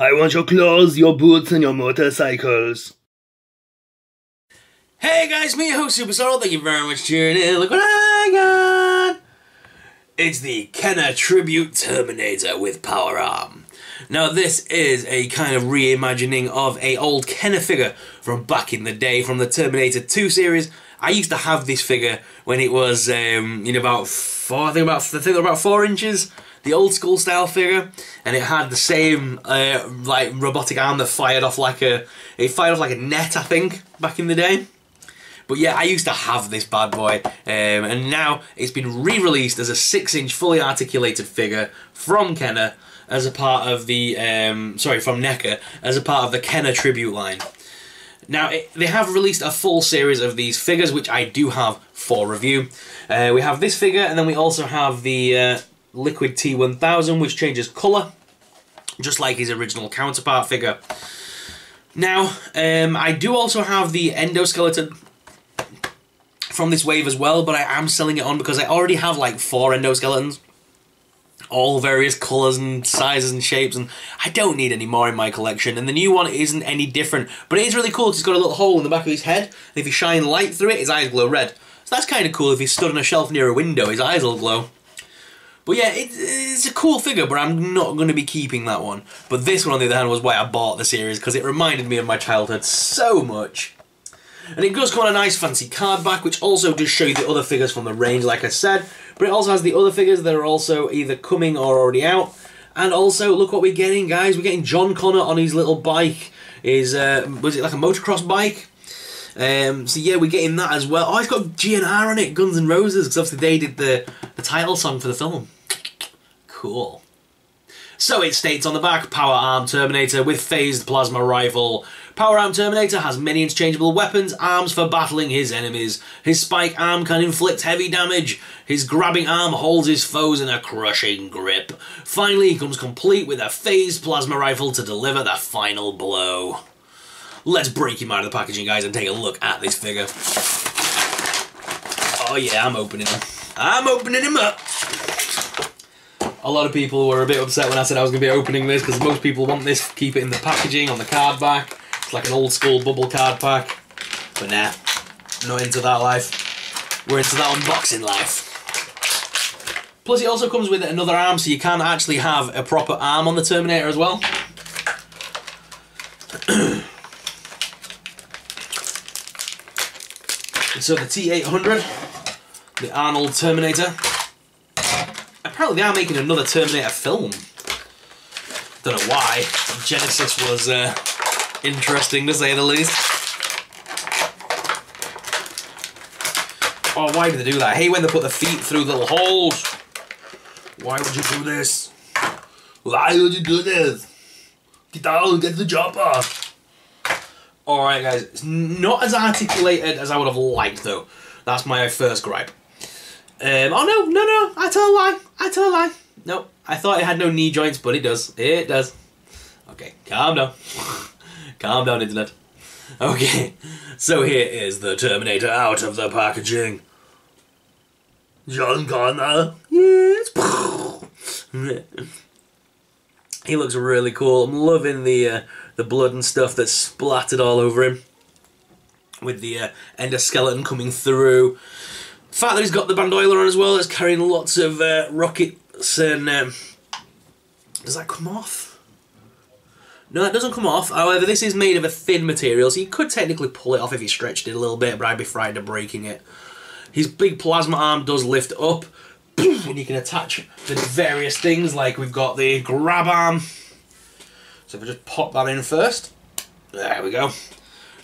I want your clothes, your boots, and your motorcycles. Hey guys, me, your host Super Sorrel. Thank you very much for tuning in. Look what I got! It's the Kenner Tribute Terminator with Power Arm. Now this is a kind of reimagining of a old Kenner figure from back in the day, from the Terminator 2 series. I used to have this figure when it was about 4 inches. The old school style figure, and it had the same like robotic arm that fired off like a net, I think, back in the day. But yeah, I used to have this bad boy, and now it's been re-released as a 6-inch fully articulated figure from Kenner as a part of the from Neca as a part of the Kenner tribute line. Now, they have released a full series of these figures, which I do have for review. We have this figure, and then we also have the Liquid T1000, which changes colour, just like his original counterpart figure. Now, I do also have the endoskeleton from this wave as well, but I am selling it on because I already have like 4 endoskeletons, all various colours and sizes and shapes, and I don't need any more in my collection. And the new one isn't any different, but it is really cool because it's got a little hole in the back of his head, and if you shine light through it, his eyes glow red. So that's kind of cool. If he's stood on a shelf near a window, his eyes will glow. But yeah, it's a cool figure, but I'm not going to be keeping that one. But this one, on the other hand, was why I bought the series, because it reminded me of my childhood so much. And it does come on a nice fancy card back, which also does show you the other figures from the range, like I said. But it also has the other figures that are also either coming or already out. And also, look what we're getting, guys. We're getting John Connor on his little bike. Was it like a motocross bike? So yeah, we're getting that as well. Oh, it's got GNR on it, Guns N' Roses, because obviously they did the title song for the film. Cool. So it states on the back, Power Arm Terminator with phased plasma rifle. Power Arm Terminator has many interchangeable weapons, arms for battling his enemies. His spike arm can inflict heavy damage. His grabbing arm holds his foes in a crushing grip. Finally, he comes complete with a phased plasma rifle to deliver the final blow. Let's break him out of the packaging, guys, and take a look at this figure. Oh yeah, I'm opening him. I'm opening him up. A lot of people were a bit upset when I said I was going to be opening this, because most people want this, keep it in the packaging, on the card back. It's like an old school bubble card pack. But nah, not into that life. We're into that unboxing life. Plus it also comes with another arm, so you can actually have a proper arm on the Terminator as well. So the T800, the Arnold Terminator. Apparently they are making another Terminator film. Don't know why. Genesis was interesting, to say the least. Oh, why did they do that? I hate when they put the feet through little holes. Why would you do this? Why would you do this? Get down, get the chopper. Alright guys, it's not as articulated as I would have liked though. That's my first gripe. Oh no, I tell a lie. No, I thought it had no knee joints, but it does. It does. Okay, calm down. Calm down, internet. Okay, so here is the Terminator out of the packaging. John Connor. Yes. He looks really cool. I'm loving the blood and stuff that's splattered all over him, with the endoskeleton coming through. The fact that he's got the bandoiler on as well, it's carrying lots of rockets and... does that come off? No, that doesn't come off. However, this is made of a thin material, so you could technically pull it off if you stretched it a little bit, but I'd be frightened of breaking it. His big plasma arm does lift up, and you can attach the various things, like we've got the grab arm. So if I just pop that in first, there we go.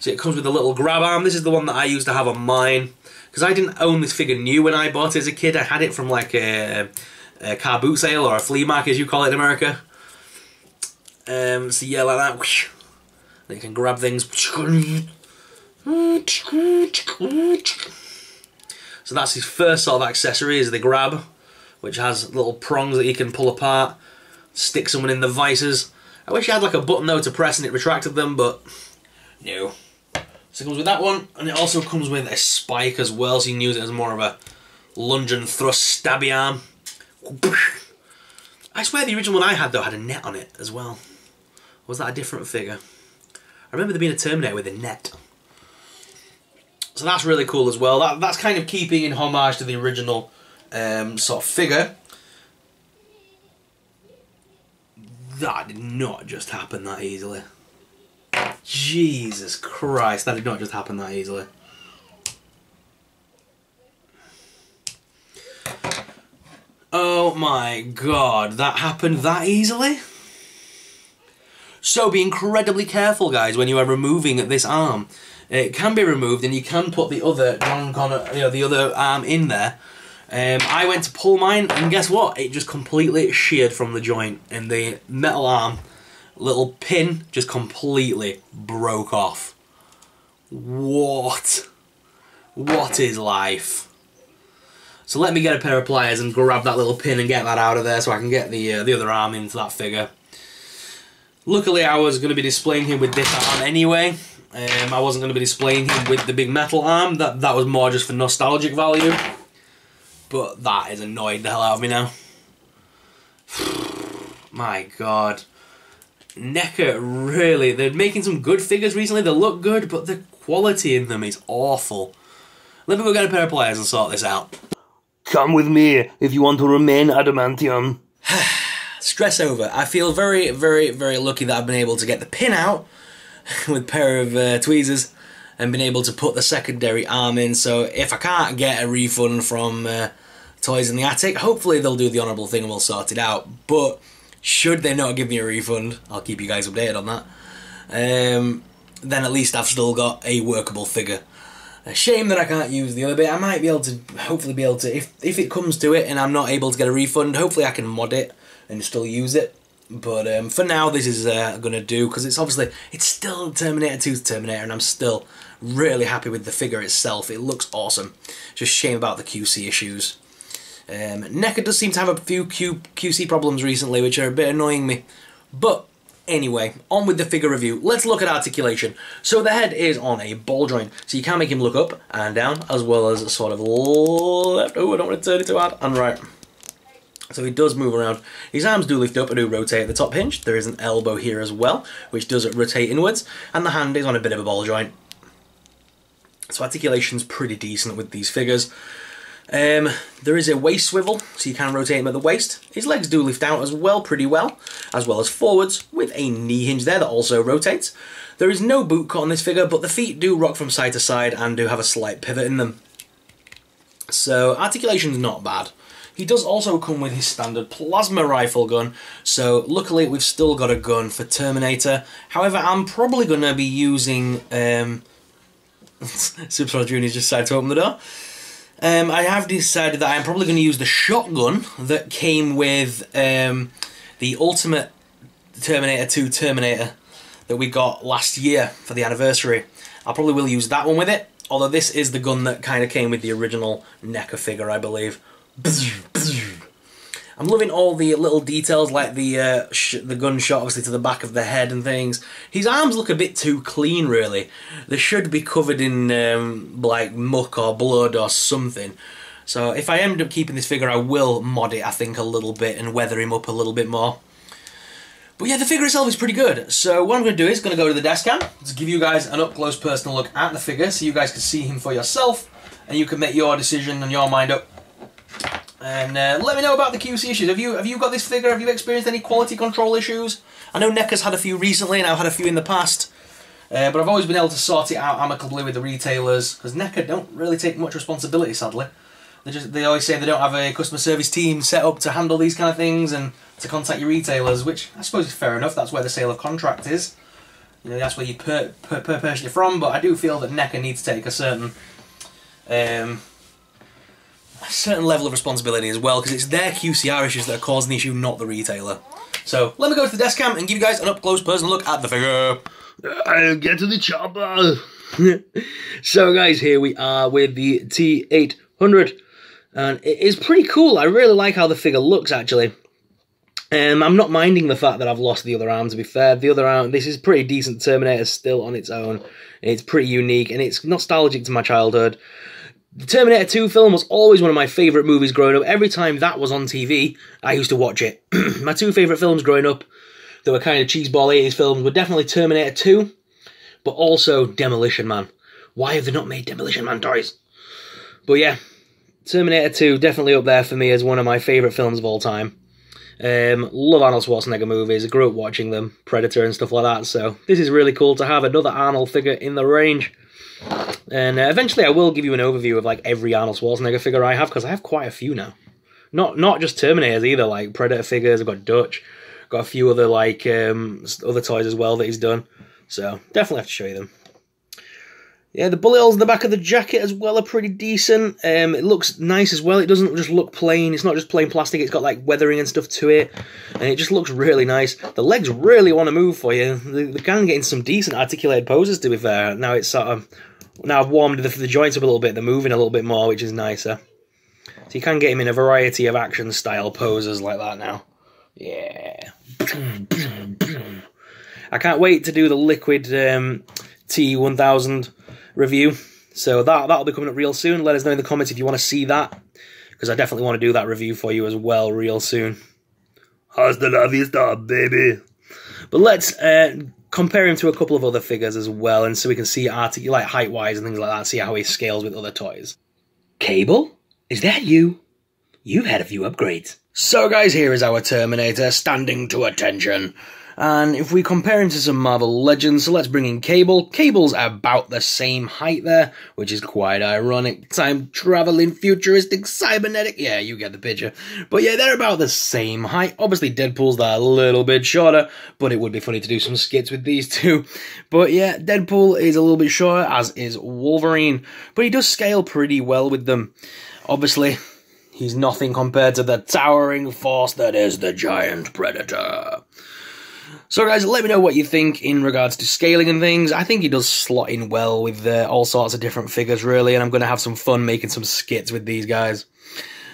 So it comes with a little grab arm. This is the one that I used to have on mine, because I didn't own this figure new when I bought it as a kid. I had it from like a car boot sale, or a flea market as you call it in America. So yeah, like that. And you can grab things. So that's his first sort of accessory, is the grab, which has little prongs that you can pull apart, stick someone in the vices. I wish you had like a button though to press and it retracted them, but no. So it comes with that one, and it also comes with a spike as well, so you can use it as more of a lunge and thrust stabby arm. I swear the original one I had though had a net on it as well. Was that a different figure? I remember there being a Terminator with a net. So that's really cool as well. That's kind of keeping in homage to the original sort of figure. That did not just happen that easily. Jesus Christ, that did not just happen that easily. Oh my god, that happened that easily? So be incredibly careful, guys, when you are removing this arm. It can be removed, and you can put the other the other arm in there. I went to pull mine, and guess what? It just completely sheared from the joint, and the metal arm, little pin, just completely broke off. What? What is life? So let me get a pair of pliers and grab that little pin and get that out of there, so I can get the other arm into that figure. Luckily, I was going to be displaying him with this arm anyway. I wasn't going to be displaying him with the big metal arm. That was more just for nostalgic value. But that has annoyed the hell out of me now. My god. Neca, really, they're making some good figures recently. They look good, but the quality in them is awful. Let me go get a pair of pliers and sort this out. Come with me if you want to remain adamantium. Stress over. I feel very, very, very lucky that I've been able to get the pin out with a pair of tweezers and been able to put the secondary arm in. So if I can't get a refund from Toys in the Attic, hopefully they'll do the honourable thing and we'll sort it out. But should they not give me a refund, I'll keep you guys updated on that. Then at least I've still got a workable figure. A shame that I can't use the other bit. I might be able to, hopefully be able to, if it comes to it and I'm not able to get a refund, hopefully I can mod it and still use it. But for now, this is going to do, because it's still Terminator 2's Terminator, and I'm still really happy with the figure itself. It looks awesome. Just shame about the QC issues. Neca does seem to have a few QC problems recently, which are a bit annoying me. But anyway, on with the figure review. Let's look at articulation. So the head is on a ball joint, so you can make him look up and down, as well as sort of left. Oh, I don't want to turn it too hard. And right. So he does move around. His arms do lift up and do rotate at the top hinge. There is an elbow here as well, which does rotate inwards. And the hand is on a bit of a ball joint. So articulation's pretty decent with these figures. There is a waist swivel, so you can rotate him at the waist. His legs do lift out as well, pretty well, as well as forwards, with a knee hinge there that also rotates. There is no boot cut on this figure, but the feet do rock from side to side and do have a slight pivot in them. So articulation's not bad. He does also come with his standard plasma rifle gun, so luckily we've still got a gun for Terminator. However, I'm probably going to be using... Superstar Jr.'s just decided to open the door. I have decided that I'm probably going to use the shotgun that came with the Ultimate Terminator 2 Terminator that we got last year for the anniversary. I probably will use that one with it, although this is the gun that kind of came with the original Neca figure, I believe. I'm loving all the little details, like the gunshot obviously to the back of the head and things. His arms look a bit too clean, really. They should be covered in like muck or blood or something. So if I end up keeping this figure, I will mod it, I think, a little bit and weather him up a little bit more. But yeah, the figure itself is pretty good. So what I'm going to do is going to go to the desk cam to give you guys an up-close personal look at the figure, so you guys can see him for yourself and you can make your decision and your mind up. And let me know about the QC issues. Have you got this figure? Have you experienced any quality control issues? I know Neca's had a few recently, and I've had a few in the past. But I've always been able to sort it out amicably with the retailers, because Neca don't really take much responsibility, sadly. They always say they don't have a customer service team set up to handle these kind of things and to contact your retailers, which I suppose is fair enough. That's where the sale of contract is. You know, that's where you purchase it from. But I do feel that Neca needs to take a certain level of responsibility as well, because it's their QCR issues that are causing the issue, not the retailer. So let me go to the desk cam and give you guys an up-close personal look at the figure. I'll get to the chopper. So guys, here we are with the T800, and it is pretty cool. I really like how the figure looks, actually. I'm not minding the fact that I've lost the other arm, to be fair. The other arm, this is pretty decent Terminator still on its own. It's pretty unique, and it's nostalgic to my childhood. The Terminator 2 film was always one of my favourite movies growing up. Every time that was on TV, I used to watch it. My two favourite films growing up, that were kind of cheeseball 80s films were definitely Terminator 2, but also Demolition Man. Why have they not made Demolition Man toys? But yeah, Terminator 2 definitely up there for me as one of my favourite films of all time. Love Arnold Schwarzenegger movies. I grew up watching them, Predator and stuff like that, so this is really cool to have another Arnold figure in the range. And eventually I will give you an overview of like every Arnold Schwarzenegger figure I have, because I have quite a few now. Not just Terminators either, like Predator figures. I've got Dutch, got a few other like other toys as well that he's done. So definitely have to show you them. Yeah, the bullet holes in the back of the jacket as well are pretty decent. It looks nice as well. It doesn't just look plain. It's not just plain plastic. It's got like weathering and stuff to it. And it just looks really nice. The legs really want to move for you. They're kind of getting some decent articulated poses, to be fair. Now it's sort of... Now I've warmed the joints up a little bit. They're moving a little bit more, which is nicer. So you can get him in a variety of action style poses like that now. Yeah. I can't wait to do the liquid T1000 review. So that'll be coming up real soon. Let us know in the comments if you want to see that, because I definitely want to do that review for you as well real soon. Hasta la vista, baby. But let's compare him to a couple of other figures as well, and so we can see like height-wise and things like that, see how he scales with other toys. Cable? Is that you? You've had a few upgrades. So guys, here is our Terminator, standing to attention. And if we compare him to some Marvel Legends, so let's bring in Cable. Cable's about the same height there, which is quite ironic. Time-traveling, futuristic, cybernetic. Yeah, you get the picture. But yeah, they're about the same height. Obviously, Deadpool's that a little bit shorter, but it would be funny to do some skits with these two. But yeah, Deadpool is a little bit shorter, as is Wolverine. But he does scale pretty well with them. Obviously, he's nothing compared to the towering force that is the giant Predator. So guys, let me know what you think in regards to scaling and things. I think he does slot in well with all sorts of different figures, really, and I'm going to have some fun making some skits with these guys.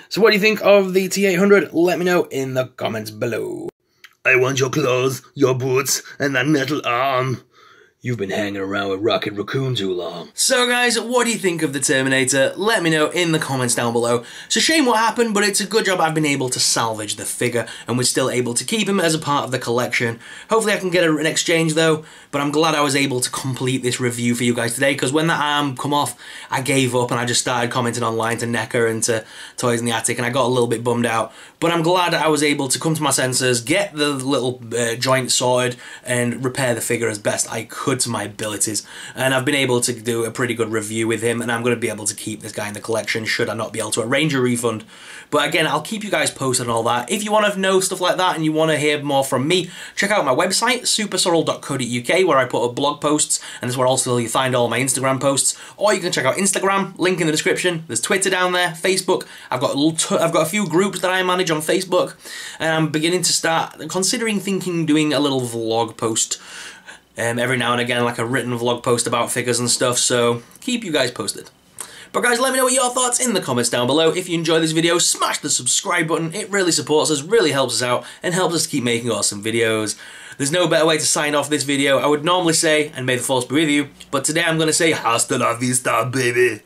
So what do you think of the T800? Let me know in the comments below. I want your clothes, your boots, and that metal arm. You've been hanging around with Rocket Raccoon too long. So guys, what do you think of the Terminator? Let me know in the comments down below. It's a shame what happened, but it's a good job I've been able to salvage the figure, and we're still able to keep him as a part of the collection. Hopefully I can get an exchange though, but I'm glad I was able to complete this review for you guys today, because when that arm come off, I gave up and I just started commenting online to Neca and to Toys in the Attic, and I got a little bit bummed out. But I'm glad I was able to come to my senses, get the little joint sorted, and repair the figure as best I could to my abilities, and I've been able to do a pretty good review with him, and I'm going to be able to keep this guy in the collection should I not be able to arrange a refund. But again, I'll keep you guys posted on all that. If you want to know stuff like that and you want to hear more from me, check out my website, supersorrel.co.uk, where I put up blog posts, and this is where also you find all my Instagram posts. Or you can check out Instagram, link in the description. There's Twitter down there, Facebook. I've got a few groups that I manage on Facebook, and I'm beginning to start considering doing a little vlog post every now and again, like a written vlog post about figures and stuff, so keep you guys posted. But guys, let me know what your thoughts in the comments down below. If you enjoy this video, smash the subscribe button. It really supports us, really helps us out, and helps us keep making awesome videos. There's no better way to sign off this video. I would normally say, and may the force be with you, but today I'm going to say, hasta la vista, baby.